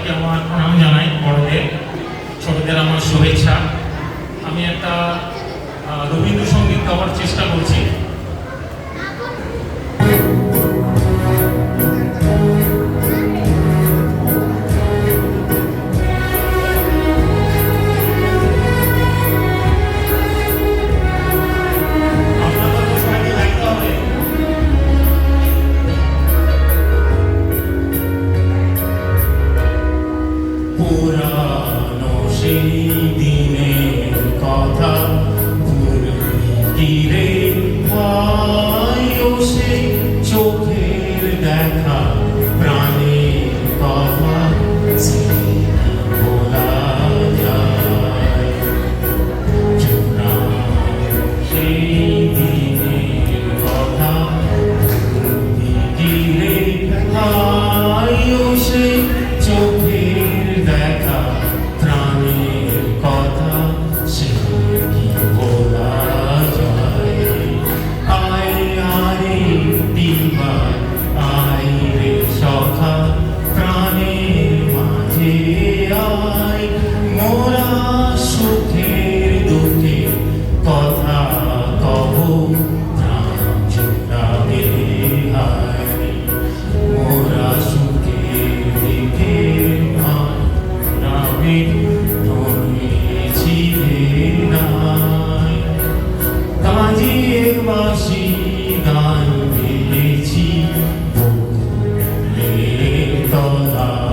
সবাইকে আমার প্রণাম জানাই, বড়দের ছোটদের আমার শুভেচ্ছা। আমি একটা রবীন্দ্রসঙ্গীত গাওয়ার চেষ্টা করছি। পুরানো সেই দিনের কথা তীরে সেই চোখের দেখা প্রাণের কথা বলা যায়। সেই দিনের কথা তীরে সেই চোখের দেখা প্রাণের কথা সে কি বলা যায়। আয় আরে দিবার আয় রে সখা প্রাণের মাঝে আয়, মোরা সুখের দুঃখের কথা কহ প্রাণ জুড়াবে আয়। মোরা সুখের দিকে নামে ধরেছি নাই, কাজিয়ে বাসি গান গেয়েছি তলা।